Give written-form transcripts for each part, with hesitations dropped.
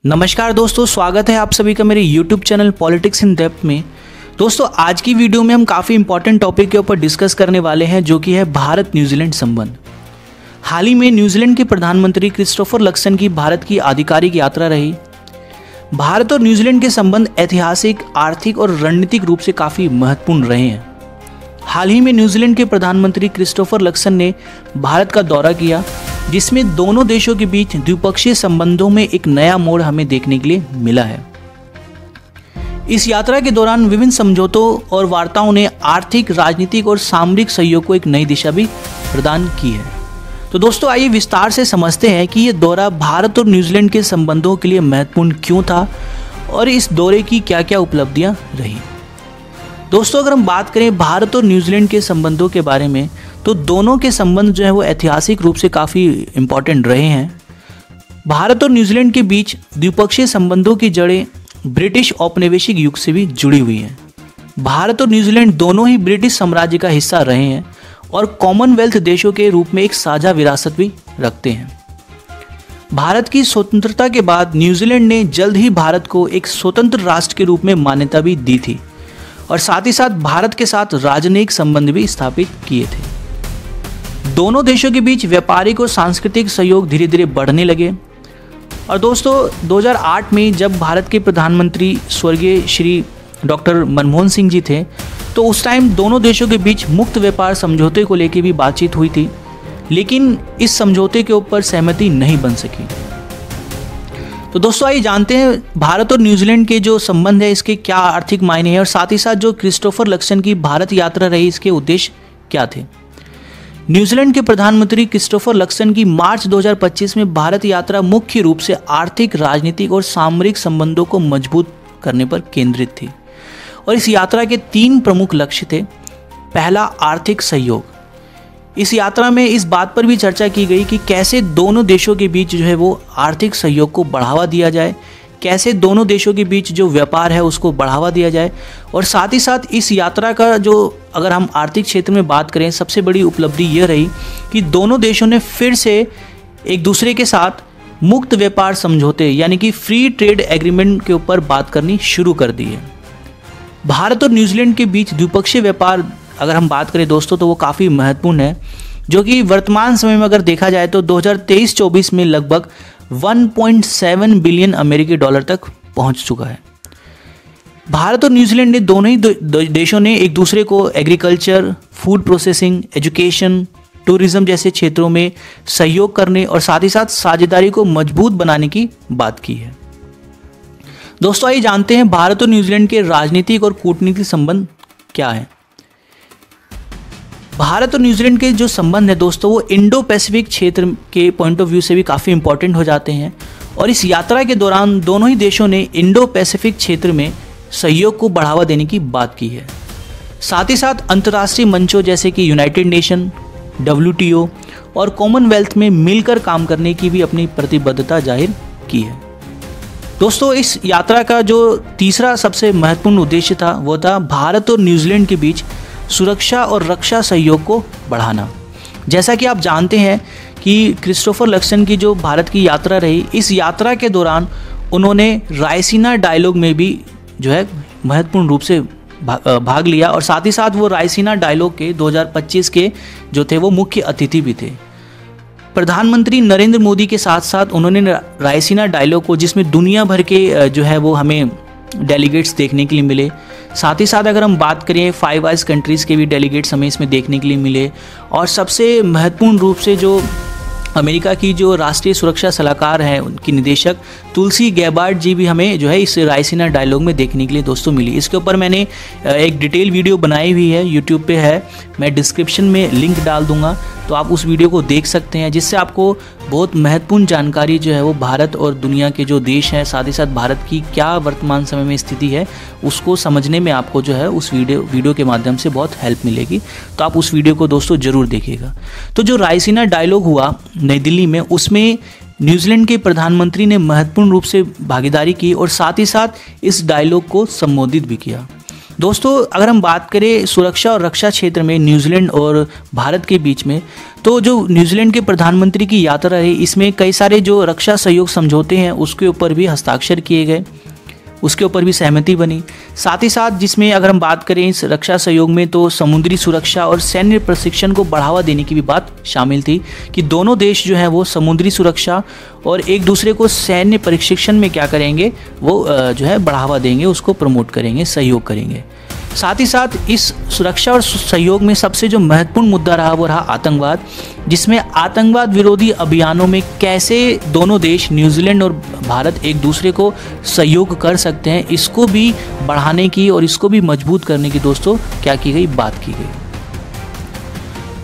नमस्कार दोस्तों, स्वागत है आप सभी का मेरे YouTube channel politics in depth में। दोस्तों, आज की वीडियो में हम काफ़ी इंपॉर्टेंट टॉपिक के ऊपर डिस्कस करने वाले हैं, जो कि है भारत न्यूजीलैंड संबंध। हाल ही में न्यूजीलैंड के प्रधानमंत्री क्रिस्टोफर लक्सन की भारत की आधिकारिक यात्रा रही। भारत और न्यूजीलैंड के संबंध ऐतिहासिक, आर्थिक और रणनीतिक रूप से काफ़ी महत्वपूर्ण रहे हैं। हाल ही में न्यूजीलैंड के प्रधानमंत्री क्रिस्टोफर लक्सन ने भारत का दौरा किया, जिसमें दोनों देशों के बीच द्विपक्षीय संबंधों में एक नया मोड़ हमें देखने के लिए मिला है। इस यात्रा के दौरान विभिन्न समझौतों और वार्ताओं ने आर्थिक, राजनीतिक और सामरिक सहयोग को एक नई दिशा भी प्रदान की है। तो दोस्तों, आइए विस्तार से समझते हैं कि ये दौरा भारत और न्यूजीलैंड के संबंधों के लिए महत्वपूर्ण क्यों था और इस दौरे की क्या क्या उपलब्धियां रही। दोस्तों, अगर हम बात करें भारत और न्यूजीलैंड के संबंधों के बारे में, तो दोनों के संबंध जो है वो ऐतिहासिक रूप से काफ़ी इम्पॉर्टेंट रहे हैं। भारत और न्यूजीलैंड के बीच द्विपक्षीय संबंधों की जड़ें ब्रिटिश औपनिवेशिक युग से भी जुड़ी हुई हैं। भारत और न्यूजीलैंड दोनों ही ब्रिटिश साम्राज्य का हिस्सा रहे हैं और कॉमनवेल्थ देशों के रूप में एक साझा विरासत भी रखते हैं। भारत की स्वतंत्रता के बाद न्यूजीलैंड ने जल्द ही भारत को एक स्वतंत्र राष्ट्र के रूप में मान्यता भी दी थी और साथ ही साथ भारत के साथ राजनयिक संबंध भी स्थापित किए थे। दोनों देशों के बीच व्यापारिक और सांस्कृतिक सहयोग धीरे धीरे बढ़ने लगे। और दोस्तों, 2008 में जब भारत के प्रधानमंत्री स्वर्गीय श्री डॉक्टर मनमोहन सिंह जी थे, तो उस टाइम दोनों देशों के बीच मुक्त व्यापार समझौते को लेकर भी बातचीत हुई थी, लेकिन इस समझौते के ऊपर सहमति नहीं बन सकी। तो दोस्तों, आइए जानते हैं भारत और न्यूजीलैंड के जो संबंध है इसके क्या आर्थिक मायने हैं और साथ ही साथ जो क्रिस्टोफर लक्सन की भारत यात्रा रही इसके उद्देश्य क्या थे। न्यूजीलैंड के प्रधानमंत्री क्रिस्टोफर लक्सन की मार्च 2025 में भारत यात्रा मुख्य रूप से आर्थिक, राजनीतिक और सामरिक संबंधों को मजबूत करने पर केंद्रित थी और इस यात्रा के 3 प्रमुख लक्ष्य थे। पहला, आर्थिक सहयोग। इस यात्रा में इस बात पर भी चर्चा की गई कि कैसे दोनों देशों के बीच जो है वो आर्थिक सहयोग को बढ़ावा दिया जाए, कैसे दोनों देशों के बीच जो व्यापार है उसको बढ़ावा दिया जाए। और साथ ही साथ इस यात्रा का जो, अगर हम आर्थिक क्षेत्र में बात करें, सबसे बड़ी उपलब्धि यह रही कि दोनों देशों ने फिर से एक दूसरे के साथ मुक्त व्यापार समझौते यानी कि फ्री ट्रेड एग्रीमेंट के ऊपर बात करनी शुरू कर दी है। भारत और न्यूजीलैंड के बीच द्विपक्षीय व्यापार अगर हम बात करें दोस्तों, तो वो काफ़ी महत्वपूर्ण है, जो कि वर्तमान समय में अगर देखा जाए तो 2023-24 में लगभग 1.7 बिलियन अमेरिकी डॉलर तक पहुंच चुका है। भारत और न्यूजीलैंड ने दोनों ही देशों ने एक दूसरे को agriculture, food processing, education, tourism जैसे क्षेत्रों में सहयोग करने और साथ ही साथ साझेदारी को मजबूत बनाने की बात की है। दोस्तों, आइए जानते हैं भारत और न्यूजीलैंड के राजनीतिक और कूटनीतिक संबंध क्या है। भारत और न्यूजीलैंड के जो संबंध है दोस्तों, वो इंडो पैसिफिक क्षेत्र के पॉइंट ऑफ व्यू से भी काफ़ी इंपॉर्टेंट हो जाते हैं और इस यात्रा के दौरान दोनों ही देशों ने इंडो पैसिफिक क्षेत्र में सहयोग को बढ़ावा देने की बात की है। साथ ही साथ अंतर्राष्ट्रीय मंचों जैसे कि यूनाइटेड नेशन, WTO और कॉमनवेल्थ में मिलकर काम करने की भी अपनी प्रतिबद्धता जाहिर की है। दोस्तों, इस यात्रा का जो तीसरा सबसे महत्वपूर्ण उद्देश्य था वो था भारत और न्यूजीलैंड के बीच सुरक्षा और रक्षा सहयोग को बढ़ाना। जैसा कि आप जानते हैं कि क्रिस्टोफर लक्सन की जो भारत की यात्रा रही, इस यात्रा के दौरान उन्होंने रायसीना डायलॉग में भी जो है महत्वपूर्ण रूप से भाग लिया और साथ ही साथ वो रायसीना डायलॉग के 2025 के जो थे वो मुख्य अतिथि भी थे। प्रधानमंत्री नरेंद्र मोदी के साथ साथ उन्होंने रायसीना डायलॉग को, जिसमें दुनिया भर के जो है वो हमें डेलीगेट्स देखने के लिए मिले, साथ ही साथ अगर हम बात करें 5 आइज कंट्रीज़ के भी डेलीगेट्स हमें इसमें देखने के लिए मिले और सबसे महत्वपूर्ण रूप से जो अमेरिका की जो राष्ट्रीय सुरक्षा सलाहकार हैं, उनकी निदेशक तुलसी गैबार्ड जी भी हमें जो है इस रायसीना डायलॉग में देखने के लिए दोस्तों मिली। इसके ऊपर मैंने एक डिटेल वीडियो बनाई हुई है, यूट्यूब पे है, मैं डिस्क्रिप्शन में लिंक डाल दूंगा, तो आप उस वीडियो को देख सकते हैं, जिससे आपको बहुत महत्वपूर्ण जानकारी जो है वो भारत और दुनिया के जो देश हैं, साथ ही साथ भारत की क्या वर्तमान समय में स्थिति है, उसको समझने में आपको जो है उस वीडियो के माध्यम से बहुत हेल्प मिलेगी। तो आप उस वीडियो को दोस्तों ज़रूर देखिएगा। तो जो रायसीना डायलॉग हुआ नई दिल्ली में, उसमें न्यूजीलैंड के प्रधानमंत्री ने महत्वपूर्ण रूप से भागीदारी की और साथ ही साथ इस डायलॉग को संबोधित भी किया। दोस्तों अगर हम बात करें सुरक्षा और रक्षा क्षेत्र में न्यूजीलैंड और भारत के बीच में, तो जो न्यूजीलैंड के प्रधानमंत्री की यात्रा रही, इसमें कई सारे जो रक्षा सहयोग समझौते हैं उसके ऊपर भी हस्ताक्षर किए गए, उसके ऊपर भी सहमति बनी। साथ ही साथ जिसमें अगर हम बात करें इस रक्षा सहयोग में, तो समुद्री सुरक्षा और सैन्य प्रशिक्षण को बढ़ावा देने की भी बात शामिल थी कि दोनों देश जो है वो समुद्री सुरक्षा और एक दूसरे को सैन्य प्रशिक्षण में क्या करेंगे, वो जो है बढ़ावा देंगे, उसको प्रमोट करेंगे, सहयोग करेंगे। साथ ही साथ इस सुरक्षा और सहयोग में सबसे जो महत्वपूर्ण मुद्दा रहा वो रहा आतंकवाद, जिसमें आतंकवाद विरोधी अभियानों में कैसे दोनों देश न्यूजीलैंड और भारत एक दूसरे को सहयोग कर सकते हैं, इसको भी बढ़ाने की और इसको भी मजबूत करने की दोस्तों क्या की गई, बात की गई।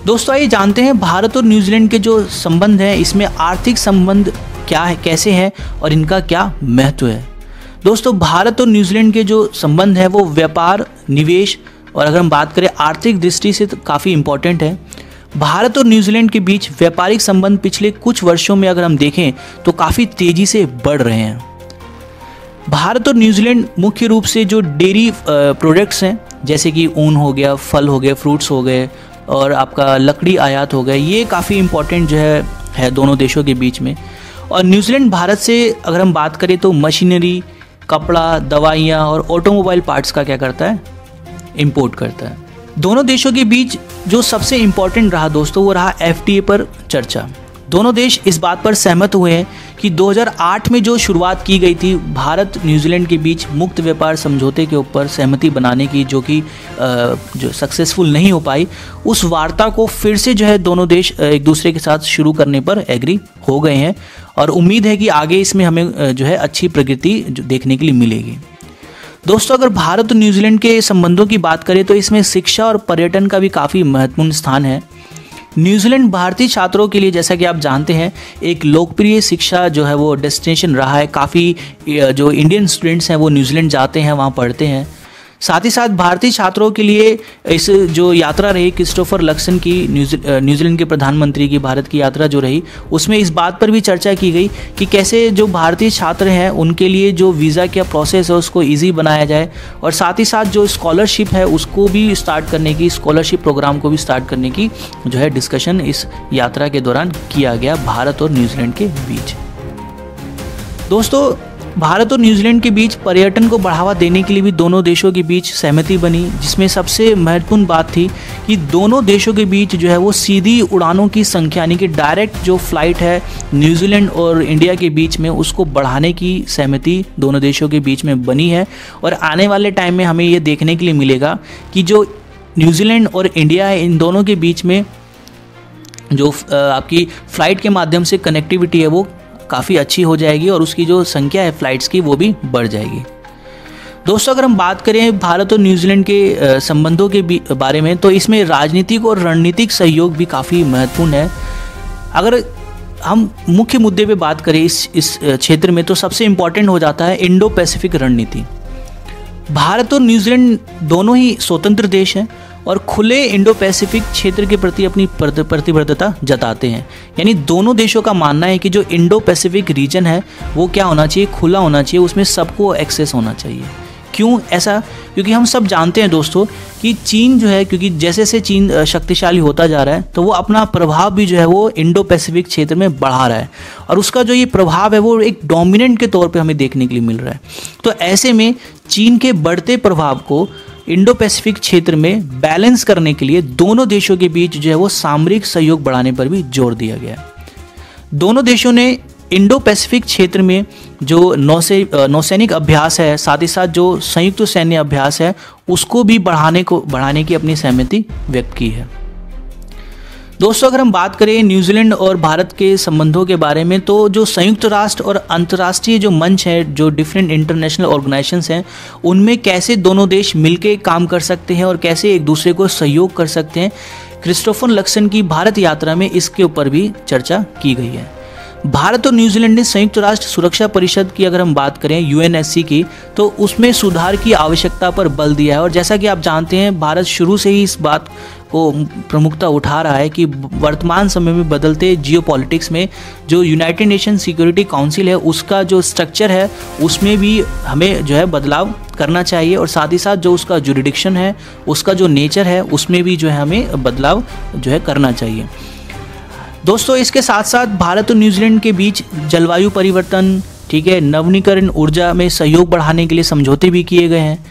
दोस्तों आइए जानते हैं भारत और न्यूजीलैंड के जो संबंध हैं, इसमें आर्थिक संबंध क्या है, कैसे हैं और इनका क्या महत्व है। दोस्तों भारत और न्यूजीलैंड के जो संबंध है वो व्यापार, निवेश और अगर हम बात करें आर्थिक दृष्टि से तो काफ़ी इम्पोर्टेंट है। भारत और न्यूजीलैंड के बीच व्यापारिक संबंध पिछले कुछ वर्षों में अगर हम देखें तो काफ़ी तेज़ी से बढ़ रहे हैं। भारत और न्यूजीलैंड मुख्य रूप से जो डेयरी प्रोडक्ट्स हैं, जैसे कि ऊन हो गया, फल हो गए, फ्रूट्स हो गए और आपका लकड़ी आयात हो गए, ये काफ़ी इम्पोर्टेंट जो है दोनों देशों के बीच में। और न्यूजीलैंड भारत से अगर हम बात करें तो मशीनरी, कपड़ा, दवाइयाँ और ऑटोमोबाइल पार्ट्स का क्या करता है, इंपोर्ट करता है। दोनों देशों के बीच जो सबसे इम्पोर्टेंट रहा दोस्तों वो रहा FTA पर चर्चा। दोनों देश इस बात पर सहमत हुए हैं कि 2008 में जो शुरुआत की गई थी भारत न्यूजीलैंड के बीच मुक्त व्यापार समझौते के ऊपर सहमति बनाने की, जो कि जो सक्सेसफुल नहीं हो पाई, उस वार्ता को फिर से जो है दोनों देश एक दूसरे के साथ शुरू करने पर एग्री हो गए हैं और उम्मीद है कि आगे इसमें हमें जो है अच्छी प्रगति देखने के लिए मिलेगी। दोस्तों अगर भारत और न्यूजीलैंड के संबंधों की बात करें तो इसमें शिक्षा और पर्यटन का भी काफ़ी महत्वपूर्ण स्थान है। न्यूजीलैंड भारतीय छात्रों के लिए, जैसा कि आप जानते हैं, एक लोकप्रिय शिक्षा जो है वो डेस्टिनेशन रहा है। काफ़ी जो इंडियन स्टूडेंट्स हैं वो न्यूजीलैंड जाते हैं, वहाँ पढ़ते हैं। साथ ही साथ भारतीय छात्रों के लिए इस जो यात्रा रही क्रिस्टोफर लक्सन की, न्यूजीलैंड के प्रधानमंत्री की भारत की यात्रा जो रही, उसमें इस बात पर भी चर्चा की गई कि कैसे जो भारतीय छात्र हैं उनके लिए जो वीज़ा का प्रोसेस है उसको ईजी बनाया जाए और साथ ही साथ जो स्कॉलरशिप है उसको भी स्टार्ट करने की, स्कॉलरशिप प्रोग्राम को भी स्टार्ट करने की जो है डिस्कशन इस यात्रा के दौरान किया गया भारत और न्यूजीलैंड के बीच। दोस्तों भारत और न्यूजीलैंड के बीच पर्यटन को बढ़ावा देने के लिए भी दोनों देशों के बीच सहमति बनी, जिसमें सबसे महत्वपूर्ण बात थी कि दोनों देशों के बीच जो है वो सीधी उड़ानों की संख्या, यानी कि डायरेक्ट जो फ्लाइट है न्यूजीलैंड और इंडिया के बीच में, उसको बढ़ाने की सहमति दोनों देशों के बीच में बनी है। और आने वाले टाइम में हमें ये देखने के लिए मिलेगा कि जो न्यूजीलैंड और इंडिया है, इन दोनों के बीच में जो आपकी फ़्लाइट के माध्यम से कनेक्टिविटी है वो काफ़ी अच्छी हो जाएगी और उसकी जो संख्या है फ़्लाइट्स की वो भी बढ़ जाएगी। दोस्तों अगर हम बात करें भारत और न्यूजीलैंड के संबंधों के बारे में, तो इसमें राजनीतिक और रणनीतिक सहयोग भी काफ़ी महत्वपूर्ण है। अगर हम मुख्य मुद्दे पे बात करें इस क्षेत्र में, तो सबसे इम्पॉर्टेंट हो जाता है इंडो पैसिफिक रणनीति। भारत और न्यूजीलैंड दोनों ही स्वतंत्र देश हैं और खुले इंडो पैसिफिक क्षेत्र के प्रति अपनी प्रतिबद्धता जताते हैं। यानी दोनों देशों का मानना है कि जो इंडो पैसिफिक रीजन है वो क्या होना चाहिए, खुला होना चाहिए, उसमें सबको एक्सेस होना चाहिए। क्यों ऐसा? क्योंकि हम सब जानते हैं दोस्तों कि चीन जो है, क्योंकि जैसे जैसे चीन शक्तिशाली होता जा रहा है तो वो अपना प्रभाव भी जो है वो इंडो पैसिफिक क्षेत्र में बढ़ा रहा है और उसका जो ये प्रभाव है वो एक डोमिनेंट के तौर पे हमें देखने के लिए मिल रहा है। तो ऐसे में चीन के बढ़ते प्रभाव को इंडो पैसिफिक क्षेत्र में बैलेंस करने के लिए दोनों देशों के बीच जो है वो सामरिक सहयोग बढ़ाने पर भी जोर दिया गया। दोनों देशों ने इंडो पैसिफिक क्षेत्र में जो नौसैनिक अभ्यास है, साथ ही साथ जो संयुक्त सैन्य अभ्यास है, उसको भी बढ़ाने की अपनी सहमति व्यक्त की है। दोस्तों अगर हम बात करें न्यूजीलैंड और भारत के संबंधों के बारे में, तो जो संयुक्त राष्ट्र और अंतर्राष्ट्रीय जो मंच है, जो डिफरेंट इंटरनेशनल ऑर्गेनाइजेशंस हैं, उनमें कैसे दोनों देश मिलकर काम कर सकते हैं और कैसे एक दूसरे को सहयोग कर सकते हैं, क्रिस्टोफर लक्सन की भारत यात्रा में इसके ऊपर भी चर्चा की गई है। भारत और न्यूजीलैंड ने संयुक्त राष्ट्र सुरक्षा परिषद की अगर हम बात करें, UNSC की, तो उसमें सुधार की आवश्यकता पर बल दिया है। और जैसा कि आप जानते हैं भारत शुरू से ही इस बात को प्रमुखता उठा रहा है कि वर्तमान समय में बदलते जियोपॉलिटिक्स में जो यूनाइटेड नेशन सिक्योरिटी काउंसिल है उसका जो स्ट्रक्चर है उसमें भी हमें जो है बदलाव करना चाहिए, और साथ ही साथ जो उसका जुरिडिक्शन है, उसका जो नेचर है, उसमें भी जो है हमें बदलाव जो है करना चाहिए। दोस्तों, इसके साथ साथ भारत और न्यूजीलैंड के बीच जलवायु परिवर्तन, ठीक है, नवीनीकरण ऊर्जा में सहयोग बढ़ाने के लिए समझौते भी किए गए हैं।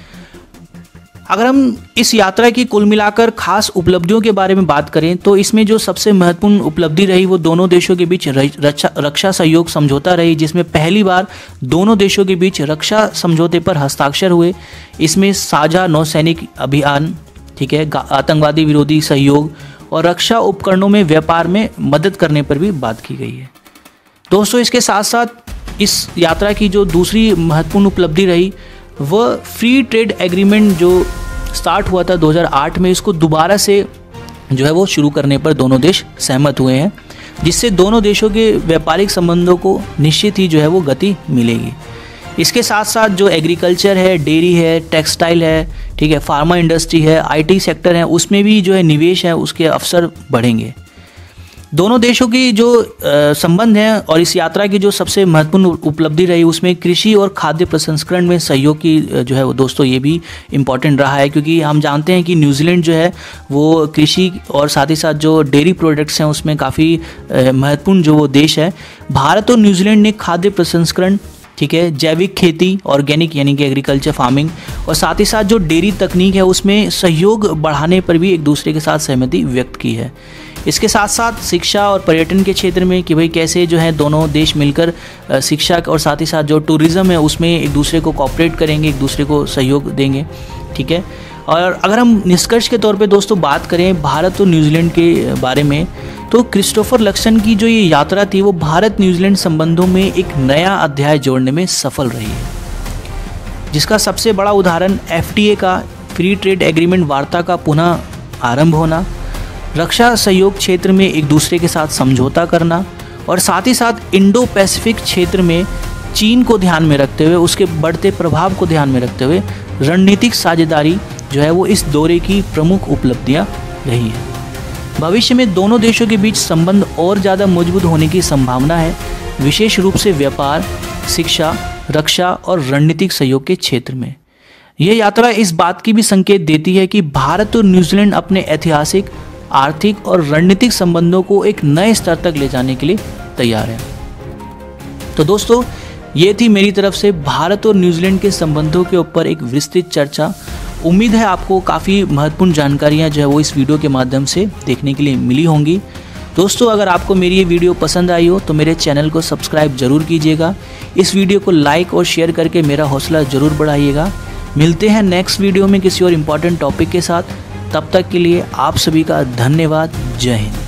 अगर हम इस यात्रा की कुल मिलाकर खास उपलब्धियों के बारे में बात करें तो इसमें जो सबसे महत्वपूर्ण उपलब्धि रही वो दोनों देशों के बीच रक्षा सहयोग समझौता रही, जिसमें पहली बार दोनों देशों के बीच रक्षा समझौते पर हस्ताक्षर हुए। इसमें साझा नौसैनिक अभियान, ठीक है, आतंकवादी विरोधी सहयोग और रक्षा उपकरणों में व्यापार में मदद करने पर भी बात की गई है। दोस्तों, इसके साथ साथ इस यात्रा की जो दूसरी महत्वपूर्ण उपलब्धि रही वह फ्री ट्रेड एग्रीमेंट जो स्टार्ट हुआ था 2008 में, इसको दोबारा से जो है वो शुरू करने पर दोनों देश सहमत हुए हैं, जिससे दोनों देशों के व्यापारिक संबंधों को निश्चित ही जो है वो गति मिलेगी। इसके साथ साथ जो एग्रीकल्चर है, डेयरी है, टेक्सटाइल है, ठीक है, फार्मा इंडस्ट्री है, आईटी सेक्टर है, उसमें भी जो है निवेश है उसके अवसर बढ़ेंगे। दोनों देशों की जो संबंध हैं और इस यात्रा की जो सबसे महत्वपूर्ण उपलब्धि रही उसमें कृषि और खाद्य प्रसंस्करण में सहयोग की जो है वो दोस्तों ये भी इम्पॉर्टेंट रहा है, क्योंकि हम जानते हैं कि न्यूजीलैंड जो है वो कृषि और साथ ही साथ जो डेयरी प्रोडक्ट्स हैं उसमें काफ़ी महत्वपूर्ण जो वो देश है। भारत और न्यूजीलैंड ने खाद्य प्रसंस्करण, ठीक है, जैविक खेती, ऑर्गेनिक यानी कि एग्रीकल्चर फार्मिंग, और साथ ही साथ जो डेयरी तकनीक है उसमें सहयोग बढ़ाने पर भी एक दूसरे के साथ सहमति व्यक्त की है। इसके साथ साथ शिक्षा और पर्यटन के क्षेत्र में कि भाई कैसे जो है दोनों देश मिलकर शिक्षा और साथ ही साथ जो टूरिज़्म है उसमें एक दूसरे को कोऑपरेट करेंगे, एक दूसरे को सहयोग देंगे, ठीक है। और अगर हम निष्कर्ष के तौर पे दोस्तों बात करें भारत और न्यूजीलैंड के बारे में, तो क्रिस्टोफर लक्सन की जो ये यात्रा थी वो भारत न्यूजीलैंड संबंधों में एक नया अध्याय जोड़ने में सफल रही है, जिसका सबसे बड़ा उदाहरण FTA का फ्री ट्रेड एग्रीमेंट वार्ता का पुनः आरंभ होना, रक्षा सहयोग क्षेत्र में एक दूसरे के साथ समझौता करना, और साथ ही साथ इंडो पैसिफिक क्षेत्र में चीन को ध्यान में रखते हुए, उसके बढ़ते प्रभाव को ध्यान में रखते हुए रणनीतिक साझेदारी जो है वो इस दौरे की प्रमुख उपलब्धियां रही हैं। भविष्य में दोनों देशों के बीच संबंध और ज़्यादा मजबूत होने की संभावना है, विशेष रूप से व्यापार, शिक्षा, रक्षा और रणनीतिक सहयोग के क्षेत्र में। यह यात्रा इस बात की भी संकेत देती है कि भारत और न्यूजीलैंड अपने ऐतिहासिक, आर्थिक और रणनीतिक संबंधों को एक नए स्तर तक ले जाने के लिए तैयार है। तो दोस्तों, ये थी मेरी तरफ से भारत और न्यूजीलैंड के संबंधों के ऊपर एक विस्तृत चर्चा। उम्मीद है आपको काफ़ी महत्वपूर्ण जानकारियाँ जो है वो इस वीडियो के माध्यम से देखने के लिए मिली होंगी। दोस्तों, अगर आपको मेरी ये वीडियो पसंद आई हो तो मेरे चैनल को सब्सक्राइब जरूर कीजिएगा, इस वीडियो को लाइक और शेयर करके मेरा हौसला ज़रूर बढ़ाइएगा। मिलते हैं नेक्स्ट वीडियो में किसी और इम्पॉर्टेंट टॉपिक के साथ। तब तक के लिए आप सभी का धन्यवाद। जय हिंद।